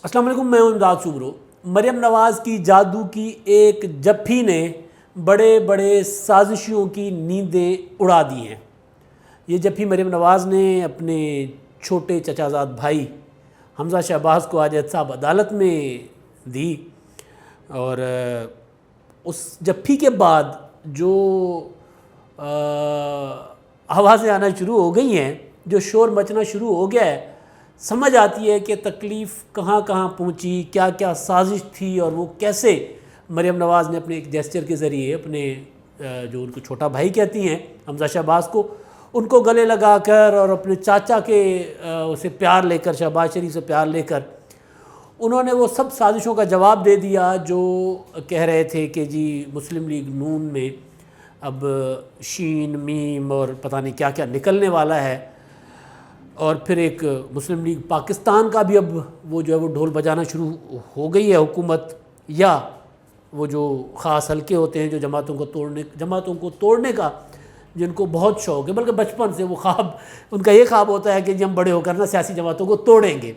السلام علیکم، میں ہوں امداد سوبرو۔ مریم نواز کی جادو کی ایک جپھی نے بڑے بڑے سازشیوں کی نیندیں اڑا دی ہیں۔ یہ جپھی مریم نواز نے اپنے چھوٹے چچا زاد بھائی حمزہ شہباز کو آج احتساب عدالت میں دی، اور اس جپھی کے بعد جو آوازیں آنا شروع ہو گئی ہیں، جو شور مچنا شروع ہو گیا ہے، سمجھ آتی ہے کہ تکلیف کہاں کہاں پہنچی، کیا کیا سازش تھی، اور وہ کیسے مریم نواز نے اپنے ایک جیسچر کے ذریعے اپنے جو ان کو چھوٹا بھائی کہتی ہیں حمزہ شہباز کو، ان کو گلے لگا کر اور اپنے چاچا کے اسے پیار لے کر، شہباز شریف سے پیار لے کر، انہوں نے وہ سب سازشوں کا جواب دے دیا جو کہہ رہے تھے کہ جی مسلم لیگ نون میں اب شین میم اور پتہ نہیں کیا کیا نکلنے والا ہے، اور پھر ایک مسلم لیگ پاکستان کا بھی اب وہ جو ہے وہ ڈھول بجانا شروع ہو گئی ہے حکومت، یا وہ جو خاص حلقے ہوتے ہیں جو جماعتوں کو توڑنے کا جن کو بہت شوق ہے، بلکہ بچپن سے وہ خواب، ان کا یہ خواب ہوتا ہے کہ جی ہم بڑے ہو کر نا سیاسی جماعتوں کو توڑیں گے۔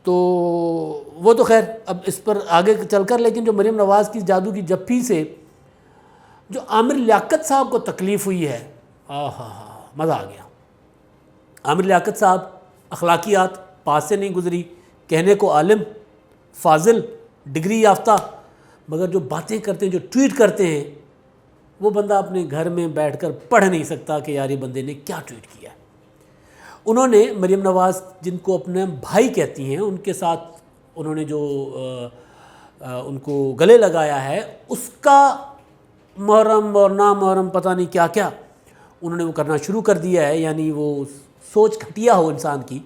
تو وہ تو خیر اب اس پر آگے چل کر، لیکن جو مریم نواز کی جادو کی جپھی سے جو عامر لیاقت صاحب کو تکلیف ہوئی ہے، مزہ آ گیا۔ عامر لیاقت صاحب اخلاقیات پاس سے نہیں گزری، کہنے کو عالم، فاضل، ڈگری یافتہ، مگر جو باتیں کرتے ہیں، جو ٹویٹ کرتے ہیں، وہ بندہ اپنے گھر میں بیٹھ کر پڑھ نہیں سکتا کہ یار یہ بندے نے کیا ٹویٹ کیا ہے۔ انہوں نے مریم نواز جن کو اپنے بھائی کہتی ہیں، ان کے ساتھ انہوں نے جو ان کو گلے لگایا ہے، اس کا محرم اور نامحرم پتہ نہیں کیا کیا انہوں نے وہ کرنا شروع کر دیا ہے۔ یعنی وہ سوچ گھٹیا ہو انسان کی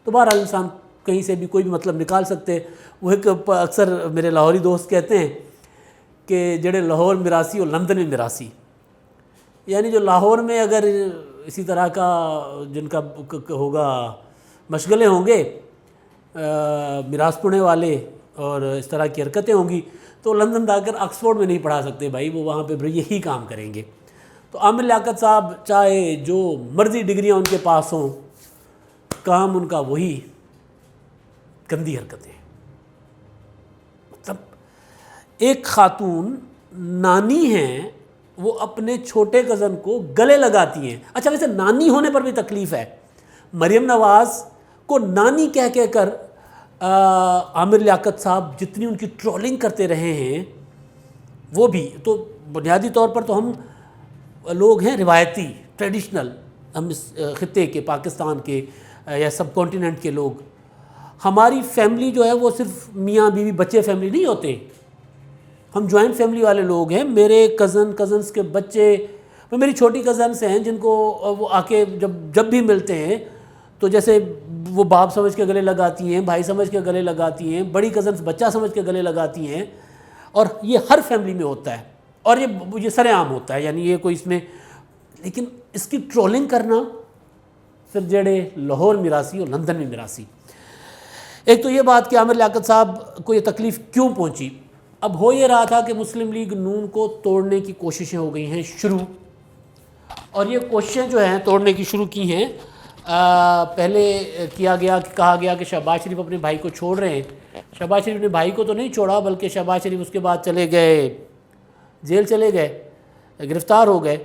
تو بہرحال انسان کہیں سے بھی کوئی بھی مطلب نکال سکتے۔ وہ ایک اکثر میرے لاہوری دوست کہتے ہیں کہ جڑے لاہور میراسی اور لندن میں میراسی، یعنی جو لاہور میں اگر اسی طرح کا جن کا ہوگا مشغلے ہوں گے، میراث پڑھنے والے اور اس طرح کی حرکتیں ہوں گی، تو لندن جا کر آکسفورڈ میں نہیں پڑھا سکتے بھائی، وہ وہاں پہ یہی کام کریں گے۔ تو عامر لیاقت صاحب چاہے جو مرضی ڈگریاں ان کے پاس ہوں، کام ان کا وہی گندی حرکتیں۔ مطلب ایک خاتون نانی ہیں، وہ اپنے چھوٹے کزن کو گلے لگاتی ہیں۔ اچھا ویسے نانی ہونے پر بھی تکلیف ہے۔ مریم نواز کو نانی کہہ کر عامر لیاقت صاحب جتنی ان کی ٹرولنگ کرتے رہے ہیں، وہ بھی تو بنیادی طور پر تو ہم لوگ ہیں روایتی، ٹریڈیشنل، ہم اس خطے کے، پاکستان کے یا سب کانٹیننٹ کے لوگ، ہماری فیملی جو ہے وہ صرف میاں بیوی بچے فیملی نہیں ہوتے، ہم جوائنٹ فیملی والے لوگ ہیں۔ میرے کزنس کے بچے، میری چھوٹی کزنس ہیں جن کو وہ آ کے جب بھی ملتے ہیں تو جیسے وہ باپ سمجھ کے گلے لگاتی ہیں، بھائی سمجھ کے گلے لگاتی ہیں، بڑی کزنس بچہ سمجھ کے گلے لگاتی ہیں، اور یہ ہر فیملی میں ہوتا ہے، اور یہ سر عام ہوتا ہے، یعنی یہ کوئی اس میں، لیکن اس کی ٹرولنگ کرنا پھر جڑے لاہور میراسی اور لندن میں میراسی۔ ایک تو یہ بات کہ عامر لیاقت صاحب کو یہ تکلیف کیوں پہنچی۔ اب ہو یہ رہا تھا کہ مسلم لیگ نون کو توڑنے کی کوششیں ہو گئی ہیں شروع، اور یہ کوششیں جو ہیں توڑنے کی شروع کی ہیں۔ پہلے کہا گیا کہ شہباز شریف اپنے بھائی کو چھوڑ رہے ہیں۔ شہباز شریف نے بھائی کو تو نہیں چھوڑا، بلکہ شہباز شریف اس کے بعد چلے گئے جیل، چلے گئے، گرفتار ہو گئے۔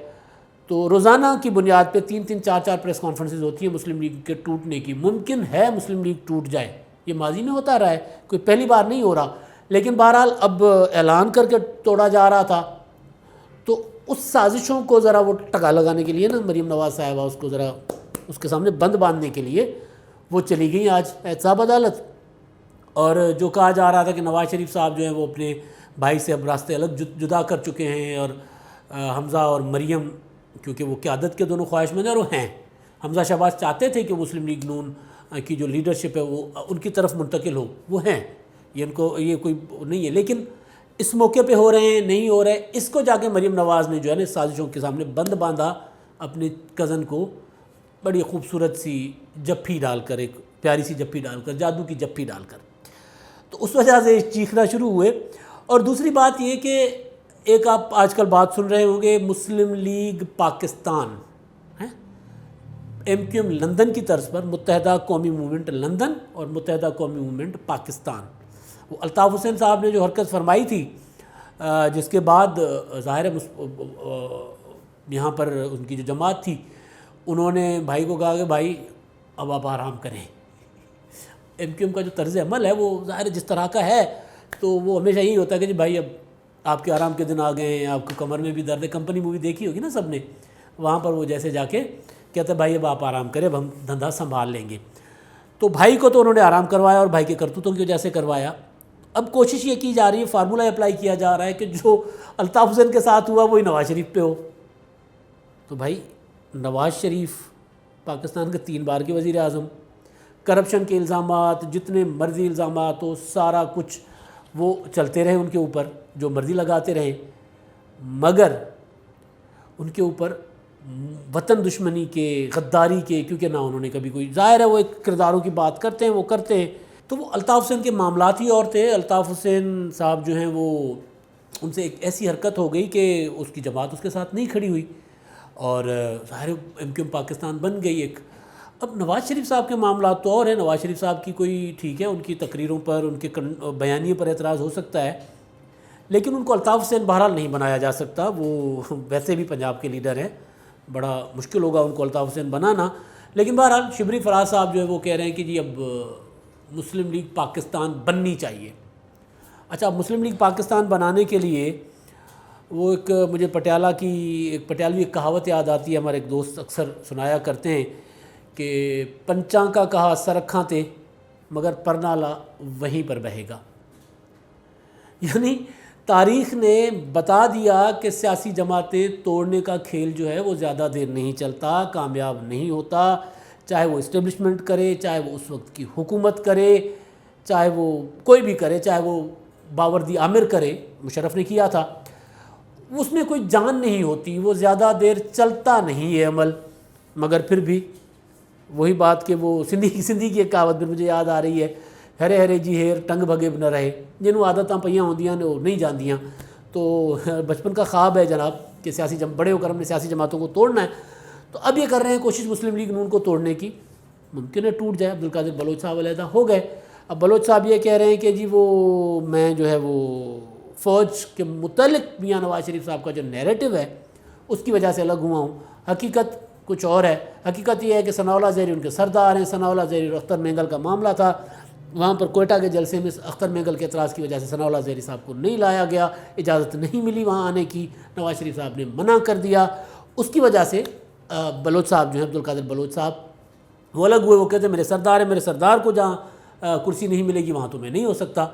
تو روزانہ کی بنیاد پہ 3 4 پریس کانفرنسز ہوتی ہیں مسلم لیگ کے ٹوٹنے کی۔ ممکن ہے مسلم لیگ ٹوٹ جائے، یہ ماضی میں ہوتا رہا ہے، کوئی پہلی بار نہیں ہو رہا، لیکن بہرحال اب اعلان کر کے توڑا جا رہا تھا۔ تو اس سازشوں کو ذرا وہ ٹکا لگانے کے لیے نا، مریم نواز صاحبہ اس کو ذرا اس کے سامنے بند باندھنے کے لیے وہ چلی گئی آج احتساب عدالت۔ اور جو کہا جا رہا تھا کہ نواز شریف صاحب جو ہیں وہ اپنے بھائی سے اب راستے الگ جدا کر چکے ہیں، اور حمزہ اور مریم کیونکہ وہ قیادت کے دونوں خواہش مند ہیں، اور وہ ہیں، حمزہ شہباز چاہتے تھے کہ مسلم لیگ نون کی جو لیڈرشپ ہے وہ ان کی طرف منتقل ہو، وہ ہیں، یہ کوئی نہیں ہے، لیکن اس موقع پہ ہو رہے ہیں نہیں ہو رہے، اس کو جا کے مریم نواز نے جو ہے نا سازشوں کے سامنے بند باندھا اپنے کزن کو، بڑی خوبصورت سی جپھی ڈال کر، ایک پیاری سی جپھی ڈال کر، جادو کی جپھی ڈال کر، تو اس وجہ سے چیخنا شروع ہوئے۔ اور دوسری بات یہ کہ ایک آپ آج کل بات سن رہے ہوں گے Muslim League Pakistan, M Q M London کی طرز پر متحدہ قومی موومنٹ لندن اور متحدہ قومی موومنٹ پاکستان. وہ الطاف حسین صاحب نے جو حرکت فرمائی تھی جس کے بعد ظاہر یہاں پر ان کی جو جماعت تھی انہوں نے بھائی کو کہا کہ بھائی اب آپ آرام کریں. ایم کیو ایم کا جو طرز عمل ہے وہ ظاہر جس طرح کا ہے تو وہ ہمیشہ یہی ہوتا ہے کہ جی بھائی اب آپ کے آرام کے دن آ گئے ہیں, آپ کو کمر میں بھی درد ہے. کمپنی مووی دیکھی ہوگی نا سب نے, وہاں پر وہ جیسے جا کے کہتا ہے بھائی اب آپ آرام کریں, اب ہم دھندا سنبھال لیں گے. تو بھائی کو تو انہوں نے آرام کروایا اور بھائی کے کرتوتوں کی وجہ سے کروایا. اب کوشش یہ کی جا رہی ہے, فارمولہ اپلائی کیا جا رہا ہے کہ جو الطاف حسین کے ساتھ ہوا وہی نواز شریف پہ ہو. تو بھائی نواز شریف پاکستان کے 3 بار کے وزیر اعظم, کرپشن کے الزامات جتنے مرضی الزامات ہو سارا کچھ وہ چلتے رہے ان کے اوپر, جو مرضی لگاتے رہے, مگر ان کے اوپر وطن دشمنی کے, غداری کے, کیونکہ نہ انہوں نے کبھی کوئی, ظاہر ہے وہ ایک کرداروں کی بات کرتے ہیں, وہ کرتے ہیں. تو وہ الطاف حسین کے معاملات ہی اور تھے. الطاف حسین صاحب جو ہیں وہ ان سے ایک ایسی حرکت ہو گئی کہ اس کی جماعت اس کے ساتھ نہیں کھڑی ہوئی اور ظاہر ایم کیو ایم پاکستان بن گئی ایک. اب نواز شریف صاحب کے معاملات تو اور ہیں. نواز شریف صاحب کی کوئی ٹھیک ہے ان کی تقریروں پر, ان کے بیانیے پر اعتراض ہو سکتا ہے, لیکن ان کو الطاف حسین بہرحال نہیں بنایا جا سکتا. وہ ویسے بھی پنجاب کے لیڈر ہیں, بڑا مشکل ہوگا ان کو الطاف حسین بنانا. لیکن بہرحال شبری فراز صاحب جو ہے وہ کہہ رہے ہیں کہ جی اب مسلم لیگ پاکستان بننی چاہیے. اچھا, اب مسلم لیگ پاکستان بنانے کے لیے وہ ایک مجھے پٹیالوی ایک کہاوت یاد آتی ہے, ہمارے ایک دوست اکثر سنایا کرتے ہیں کہ پنچاں کا کہا سرکھاں تے مگر پرنالا وہیں پر بہے گا. یعنی تاریخ نے بتا دیا کہ سیاسی جماعتیں توڑنے کا کھیل جو ہے وہ زیادہ دیر نہیں چلتا, کامیاب نہیں ہوتا. چاہے وہ اسٹیبلشمنٹ کرے, چاہے وہ اس وقت کی حکومت کرے, چاہے وہ کوئی بھی کرے, چاہے وہ باوردی عامر کرے, مشرف نے کیا تھا, اس میں کوئی جان نہیں ہوتی, وہ زیادہ دیر چلتا نہیں ہے عمل. مگر پھر بھی وہی بات کہ وہ سندھی کی ایک کہاوت بھی مجھے یاد آ رہی ہے, ہرے ہرے جی ہیر ٹنگ بھگے نہ رہے, جنہوں عادتاں پہیاں ہوندیاں نے وہ نہیں جاندیاں. تو بچپن کا خواب ہے جناب کہ بڑے ہو کر ہم نے سیاسی جماعتوں کو توڑنا ہے. تو اب یہ کر رہے ہیں کوشش مسلم لیگ نون کو توڑنے کی. ممکن ہے ٹوٹ جائے. عبدالقادر بلوچ صاحب علیحدہ ہو گئے. اب بلوچ صاحب یہ کہہ رہے ہیں کہ جی وہ میں جو ہے وہ فوج کے متعلق میاں نواز شریف صاحب کا جو نیریٹو ہے اس کی وجہ سے الگ ہوا ہوں. حقیقت کچھ اور ہے. حقیقت یہ ہے کہ ثناء اللہ زہری ان کے سردار ہیں. ثناء اللہ زہری اور اختر مینگل کا معاملہ تھا, وہاں پر کوئٹہ کے جلسے میں اختر مینگل کے اعتراض کی وجہ سے ثناء اللہ زہری صاحب کو نہیں لایا گیا, اجازت نہیں ملی وہاں آنے کی, نواز شریف صاحب نے منع کر دیا. اس کی وجہ سے بلوچ صاحب جو ہیں عبدالقادر بلوچ صاحب وہ الگ ہوئے. وہ کہتے ہیں میرے سردار ہیں, میرے سردار کو جہاں کرسی نہیں ملے گی وہاں تو میں نہیں ہو سکتا.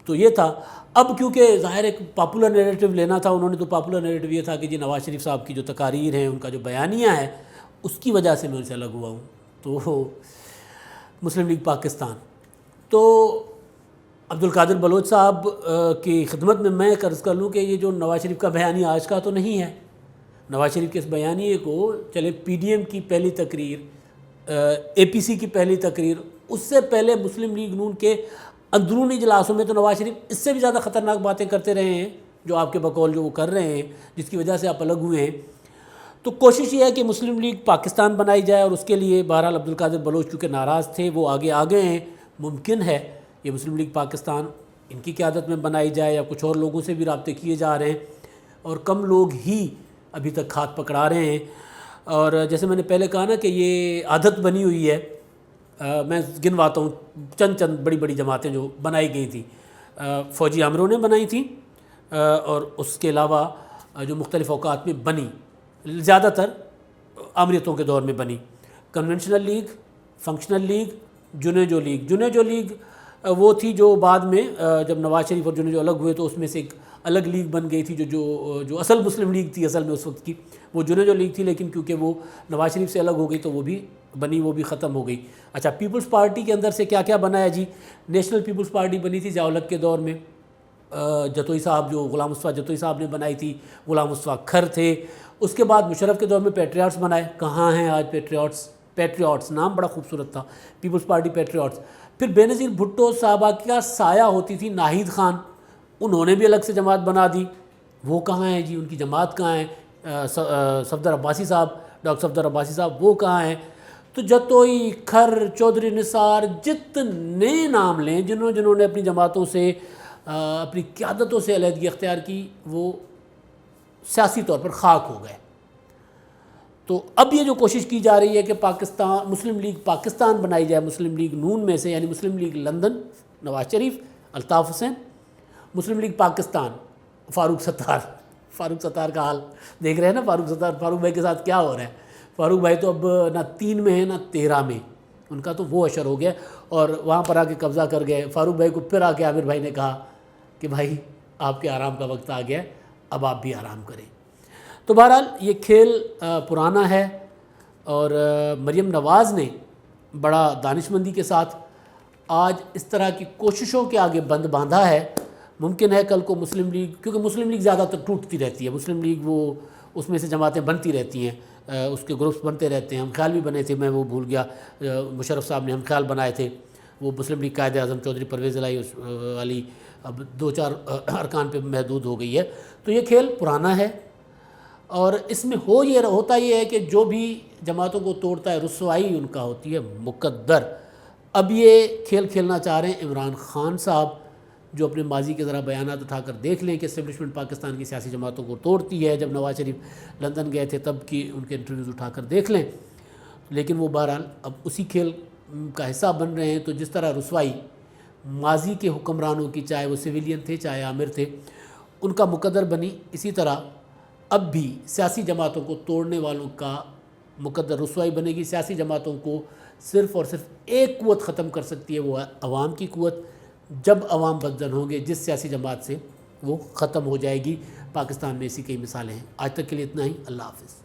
تو یہ تھا. اب کیونکہ ظاہر ایک پاپولر نیریٹو لینا تھا انہوں نے, تو پاپولر نیریٹو یہ تھا کہ جی نواز شریف صاحب کی جو تقاریر ہیں, ان کا جو بیانیہ ہے, اس کی وجہ سے میں ان سے الگ ہوا ہوں. تو مسلم لیگ پاکستان. تو عبدالقادر بلوچ صاحب کی خدمت میں عرض کر لوں کہ یہ جو نواز شریف کا بیانیہ آج کا تو نہیں ہے. نواز شریف کے اس بیانیے کو چلے پی ڈی ایم کی پہلی تقریر, اے پی سی کی پہلی تقریر, اس سے پہلے مسلم لیگ نون کے اندرونی اجلاسوں میں تو نواز شریف اس سے بھی زیادہ خطرناک باتیں کرتے رہے ہیں جو آپ کے بقول جو وہ کر رہے ہیں, جس کی وجہ سے آپ الگ ہوئے ہیں. تو کوشش یہ ہے کہ مسلم لیگ پاکستان بنائی جائے, اور اس کے لیے بہرحال عبدالقادر بلوچ چونکہ ناراض تھے وہ آگے آ گئے ہیں. ممکن ہے یہ مسلم لیگ پاکستان ان کی قیادت میں بنائی جائے, یا کچھ اور لوگوں سے بھی رابطے کیے جا رہے ہیں, اور کم لوگ ہی ابھی تک ہاتھ پکڑا رہے ہیں. اور جیسے میں نے پہلے کہا نا کہ یہ عادت بنی ہوئی ہے. میں گنواتا ہوں چند بڑی بڑی جماعتیں جو بنائی گئی تھیں. فوجی عامروں نے بنائی تھیں, اور اس کے علاوہ جو مختلف اوقات میں بنی, زیادہ تر آمریتوں کے دور میں بنی. Conventional league, functional league, Junejo league. Junejo league وہ تھی جو بعد میں جب نواز شریف اور جنیجو الگ ہوئے تو اس میں سے ایک الگ لیگ بن گئی تھی, جو اصل مسلم لیگ تھی اصل میں اس وقت کی, وہ جنیجو لیگ تھی. لیکن کیونکہ وہ نواز شریف سے الگ ہو گئی تو وہ بھی بنی, وہ بھی ختم ہو گئی. اچھا, پیپلز پارٹی کے اندر سے کیا کیا بنا ہے جی. نیشنل پیپلز پارٹی بنی تھی ضیاء الحق کے دور میں, جتوئی صاحب جو غلام مصطفیٰ جتوئی صاحب نے بنائی تھی, غلام مصطفیٰ کھر تھے. اس کے بعد مشرف کے دور میں پیٹریاٹس بنائے. کہاں ہیں آج پیٹریاٹس نام بڑا خوبصورت تھا, پیپلز پارٹی پیٹریاٹس. پھر بے نظیر بھٹو صاحبہ کا سایہ ہوتی تھی ناہید خان, انہوں نے بھی الگ سے جماعت بنا دی. وہ کہاں ہیں جی, ان کی جماعت کہاں ہے. صفدر عباسی صاحب, ڈاکٹر صفدر عباسی صاحب, وہ کہاں ہیں. تو جتوئی، کھر، چودھری نثار، جتنے نام لیں جنہوں نے اپنی جماعتوں سے اپنی قیادتوں سے علیحدگی اختیار کی وہ سیاسی طور پر خاک ہو گئے۔ تو اب یہ جو کوشش کی جا رہی ہے کہ پاکستان مسلم لیگ پاکستان بنائی جائے مسلم لیگ نون میں سے، یعنی مسلم لیگ لندن نواز شریف، الطاف حسین، مسلم لیگ پاکستان فاروق ستار کا حال دیکھ رہے ہیں نا، فاروق بھائی کے ساتھ کیا ہو رہا ہے۔ فاروق بھائی تو اب نہ 3 میں ہے نہ 13 میں، ان کا تو وہ اشر ہو گیا اور وہاں پر آ کے قبضہ کر گئے۔ فاروق بھائی کو پھر آ کے عامر بھائی نے کہا کہ بھائی آپ کے آرام کا وقت آ گیا ہے، اب آپ بھی آرام کریں۔ تو بہرحال یہ کھیل پرانا ہے اور مریم نواز نے بڑا دانشمندی کے ساتھ آج اس طرح کی کوششوں کے آگے بند باندھا ہے۔ ممکن ہے کل کو مسلم لیگ، کیونکہ مسلم لیگ زیادہ تر ٹوٹتی رہتی ہے، مسلم لیگ وہ اس میں سے جماعتیں بنتی رہتی ہیں، اس کے گروپس بنتے رہتے ہیں۔ ہم خیال بھی بنے تھے، میں وہ بھول گیا، مشرف صاحب نے ہم خیال بنائے تھے، وہ مسلم لیگ قائد اعظم چودھری پرویز الہی والی اب 2-4 ارکان پہ محدود ہو گئی ہے۔ تو یہ کھیل پرانا ہے اور اس میں ہوتا یہ ہے کہ جو بھی جماعتوں کو توڑتا ہے رسوائی ان کا ہوتی ہے مقدر۔ اب یہ کھیل کھیلنا چاہ رہے ہیں عمران خان صاحب، جو اپنے ماضی کے ذرا بیانات اٹھا کر دیکھ لیں کہ اسٹیبلشمنٹ پاکستان کی سیاسی جماعتوں کو توڑتی ہے۔ جب نواز شریف لندن گئے تھے تب کی ان کے انٹرویوز اٹھا کر دیکھ لیں، لیکن وہ بہرحال اب اسی کھیل کا حصہ بن رہے ہیں۔ تو جس طرح رسوائی ماضی کے حکمرانوں کی، چاہے وہ سویلین تھے چاہے عامر تھے، ان کا مقدر بنی، اسی طرح اب بھی سیاسی جماعتوں کو توڑنے والوں کا مقدر رسوائی بنے گی۔ سیاسی جماعتوں کو صرف اور صرف ایک قوت ختم کر سکتی ہے، وہ ہے عوام کی قوت۔ جب عوام بدزن ہوں گے جس سیاسی جماعت سے، وہ ختم ہو جائے گی۔ پاکستان میں اسی کئی مثالیں ہیں۔ آج تک کے لیے اتنا ہی، اللہ حافظ۔